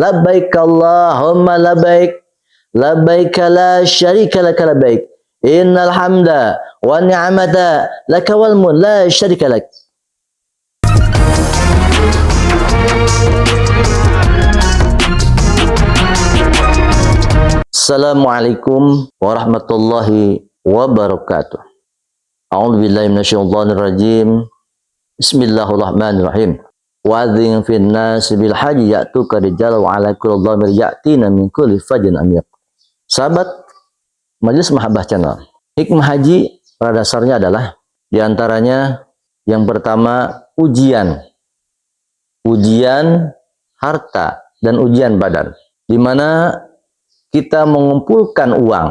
Labbaik Allahumma labbaik. Labbaik la syarika lak labbaik. Innal hamda wa ni'mata laka wal mulk la syarika lak. Assalamualaikum warahmatullahi wabarakatuh. A'udzubillahi minasyaitonir rajim. Bismillahirrahmanirrahim. Wa'adzin fin nasi bil haji ya'tuka rijalan wa 'ala kulli dhamir ya'tina min kulli fajin amiq. Sahabat Majelis Mahabbah Channel, hikmah haji pada dasarnya adalah diantaranya yang pertama ujian harta dan ujian badan, di mana kita mengumpulkan uang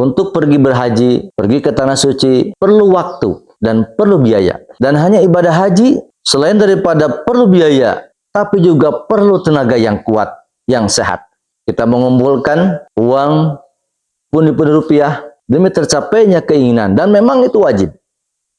untuk pergi berhaji, pergi ke tanah suci, perlu waktu dan perlu biaya. Dan hanya ibadah haji selain daripada perlu biaya, tapi juga perlu tenaga yang kuat, yang sehat. Kita mengumpulkan uang pundi-pundi rupiah demi tercapainya keinginan, dan memang itu wajib.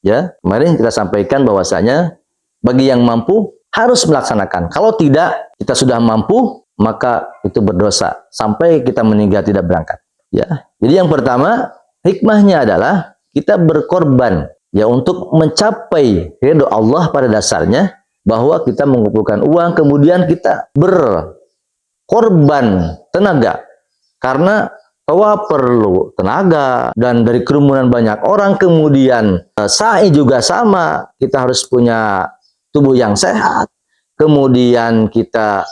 Ya, kemarin kita sampaikan bahwasanya bagi yang mampu harus melaksanakan. Kalau tidak, kita sudah mampu, maka itu berdosa sampai kita meninggal tidak berangkat. Ya, jadi yang pertama hikmahnya adalah kita berkorban ya untuk mencapai ridho Allah pada dasarnya, bahwa kita mengumpulkan uang, kemudian kita berkorban tenaga, karena bahwa perlu tenaga dan dari kerumunan banyak orang, kemudian sa'i juga sama, kita harus punya tubuh yang sehat, kemudian kita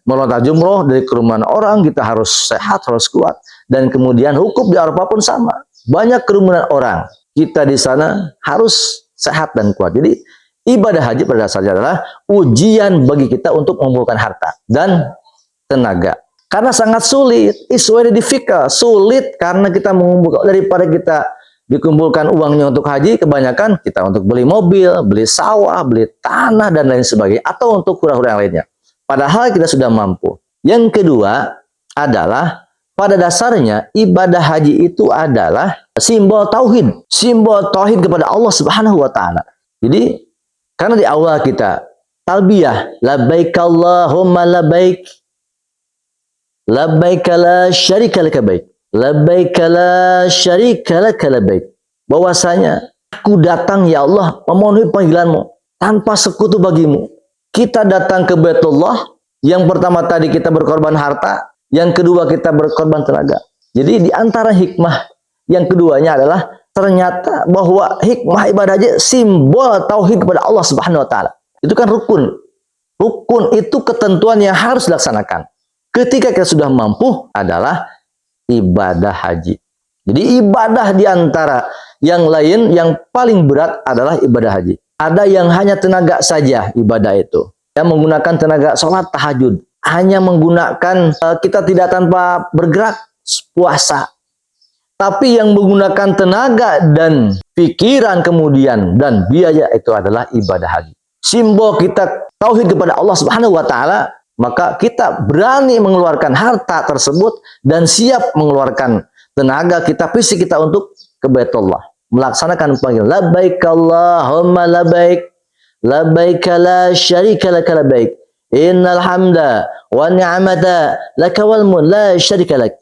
melontar jumroh dari kerumunan orang, kita harus sehat, harus kuat, dan kemudian wukuf di Arafah pun sama, banyak kerumunan orang, kita di sana harus sehat dan kuat. Jadi ibadah haji pada dasarnya adalah ujian bagi kita untuk mengumpulkan harta dan tenaga. Karena sangat sulit, it's very difficult, sulit karena kita mengumpulkan, daripada kita dikumpulkan uangnya untuk haji, kebanyakan kita untuk beli mobil, beli sawah, beli tanah dan lain sebagainya, atau untuk hura-hura yang lainnya. Padahal kita sudah mampu. Yang kedua adalah pada dasarnya ibadah haji itu adalah simbol tauhid kepada Allah Subhanahu wa taala. Jadi karena di awal kita talbiyah, labbaik Allahumma labbaik. Labbaik la syarika lak labbaik. Labbaik la syarika lak labbaik. Bahwasanya aku datang ya Allah memenuhi panggilanmu tanpa sekutu bagimu. Kita datang ke Baitullah, yang pertama tadi kita berkorban harta, yang kedua kita berkorban tenaga. Jadi di antara hikmah yang keduanya adalah ternyata bahwa hikmah ibadah haji simbol tauhid kepada Allah Subhanahu wa taala. Itu kan rukun. Rukun itu ketentuan yang harus dilaksanakan. Ketika kita sudah mampu adalah ibadah haji. Jadi ibadah di antara yang lain yang paling berat adalah ibadah haji. Ada yang hanya tenaga saja ibadah itu, yang menggunakan tenaga sholat tahajud, hanya menggunakan kita tidak tanpa bergerak puasa. Tapi yang menggunakan tenaga dan pikiran kemudian dan biaya itu adalah ibadah haji. Simbol kita tauhid kepada Allah Subhanahu wa taala, maka kita berani mengeluarkan harta tersebut dan siap mengeluarkan tenaga kita, fisik kita untuk ke Baitullah, melaksanakan panggilan labbaik Allahumma labbaik. Labbaik la syarika lak labbaik. Innal hamda wa ni'mata laka wal mulk la syarika lak.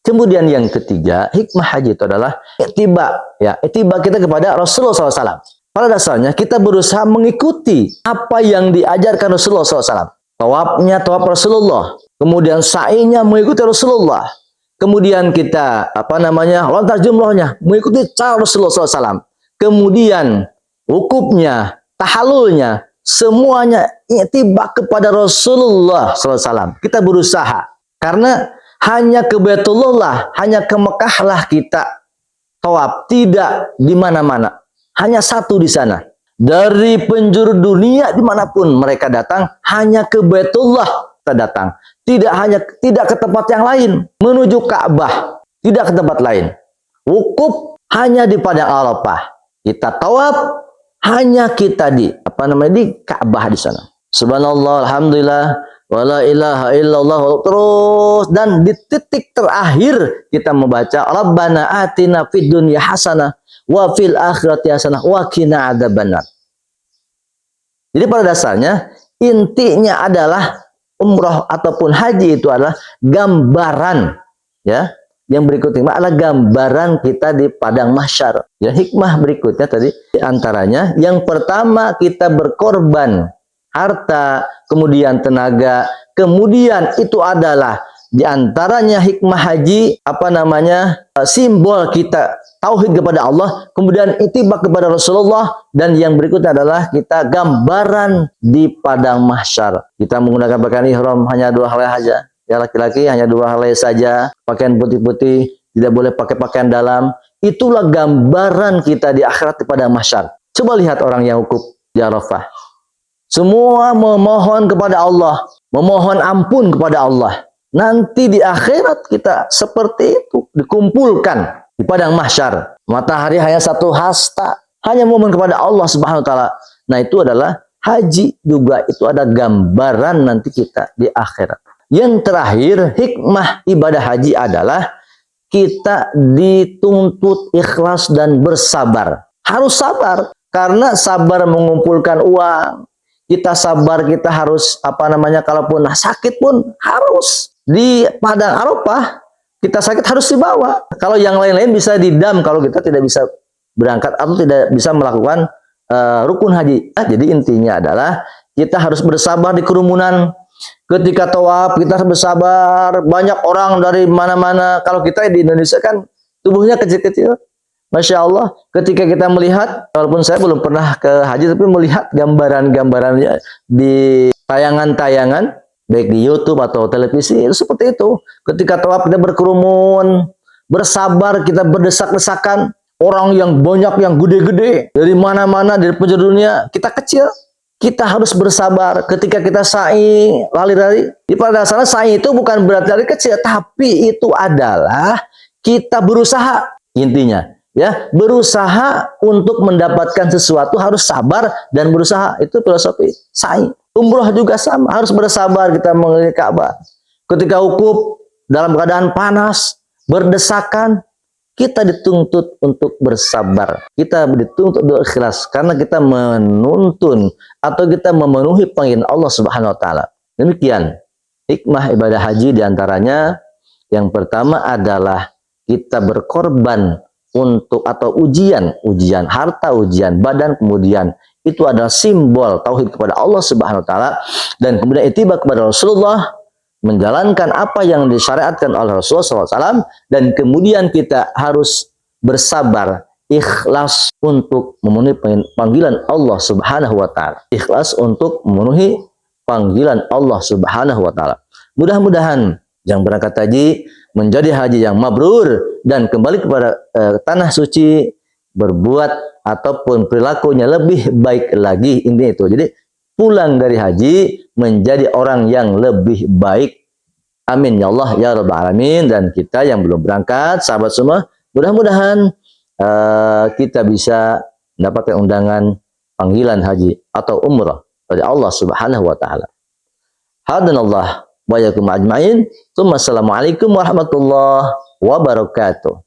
Kemudian yang ketiga, hikmah haji itu adalah ittiba, ya, ittiba kita kepada Rasulullah SAW. Pada dasarnya kita berusaha mengikuti apa yang diajarkan Rasulullah SAW. Tawafnya tawaf Rasulullah, kemudian sa'inya mengikuti Rasulullah, kemudian kita lontar jumrohnya mengikuti cara Rasulullah SAW, kemudian wukufnya, tahallulnya, semuanya tiba kepada Rasulullah SAW. Kita berusaha, karena hanya ke Baitullah, hanya ke Mekah lah kita tawaf, tidak di mana-mana, hanya satu di sana. Dari penjuru dunia dimanapun mereka datang, hanya ke Baitullah kita datang. Tidak ke tempat yang lain, menuju Ka'bah, tidak ke tempat lain. Wukuf hanya di Padang Arafah. Kita tawaf hanya kita di Ka'bah di sana. Subhanallah, alhamdulillah, wala ilaha illallah, terus, dan di titik terakhir kita membaca Rabbana atina fid dunya hasanah wa fil akhirati hasanah wa qina adzabannar. Jadi pada dasarnya intinya adalah umrah ataupun haji itu adalah gambaran, ya. Yang berikutnya adalah gambaran kita di padang mahsyar. Ya, hikmah berikutnya tadi antaranya yang pertama kita berkorban harta, kemudian tenaga, kemudian itu adalah di antaranya hikmah haji simbol kita tauhid kepada Allah, kemudian ittiba kepada Rasulullah, dan yang berikutnya adalah kita gambaran di padang mahsyar. Kita menggunakan pakaian ihram hanya 2 helai saja. Ya, laki-laki hanya 2 helai saja, pakaian putih-putih, tidak boleh pakai pakaian dalam. Itulah gambaran kita di akhirat di padang mahsyar. Coba lihat orang yang wukuf di Arafah. Semua memohon kepada Allah, memohon ampun kepada Allah. Nanti di akhirat kita seperti itu dikumpulkan di padang mahsyar. Matahari hanya 1 hasta, hanya momen kepada Allah Subhanahu wa taala. Nah, itu adalah haji juga, itu ada gambaran nanti kita di akhirat. Yang terakhir, hikmah ibadah haji adalah kita dituntut ikhlas dan bersabar. Harus sabar, karena sabar mengumpulkan uang. Kita sabar, kita harus kalaupun sakit pun harus di padang Arafah, kita sakit harus dibawa. Kalau yang lain-lain bisa didam kalau kita tidak bisa berangkat atau tidak bisa melakukan rukun haji. Jadi intinya adalah kita harus bersabar di kerumunan. Ketika tawaf kita harus bersabar, banyak orang dari mana-mana. Kalau kita di Indonesia kan tubuhnya kecil-kecil, Masya Allah. Ketika kita melihat, walaupun saya belum pernah ke haji, tapi melihat gambaran-gambarannya di tayangan-tayangan, baik di YouTube atau televisi, itu seperti itu. Ketika tawaf kita berkerumun, bersabar, kita berdesak-desakan. Orang yang banyak, yang gede-gede, dari mana-mana, dari penjuru dunia, kita kecil. Kita harus bersabar. Ketika kita sa'i, lari-lari, di pada sana sa'i itu bukan berarti lari kecil, tapi itu adalah kita berusaha. Intinya, ya, berusaha untuk mendapatkan sesuatu harus sabar dan berusaha. Itu filosofi sa'i. Umrah juga sama, harus bersabar kita mengelilingi Ka'bah. Ketika wukuf dalam keadaan panas, berdesakan, kita dituntut untuk bersabar. Kita dituntut untuk ikhlas karena kita menuntun atau kita memenuhi panggilan Allah Subhanahu wa taala. Demikian hikmah ibadah haji diantaranya yang pertama adalah kita berkorban untuk atau ujian harta, ujian badan, kemudian itu adalah simbol tauhid kepada Allah Subhanahu wa taala, dan kemudian ittiba kepada Rasulullah, menjalankan apa yang disyariatkan oleh Rasulullah SAW, dan kemudian kita harus bersabar, ikhlas untuk memenuhi panggilan Allah Subhanahu wa taala. Ikhlas untuk memenuhi panggilan Allah Subhanahu wa taala. Mudah-mudahan yang berangkat haji menjadi haji yang mabrur dan kembali kepada tanah suci berbuat ataupun perilakunya lebih baik lagi, intinya itu. Jadi pulang dari haji menjadi orang yang lebih baik. Amin ya Allah ya rabbal alamin. Dan kita yang belum berangkat, sahabat semua, mudah-mudahan kita bisa mendapatkan undangan panggilan haji atau umrah dari Allah Subhanahu wa taala. Hadanallah wa yakum ajmain. Assalamualaikum warahmatullahi wabarakatuh.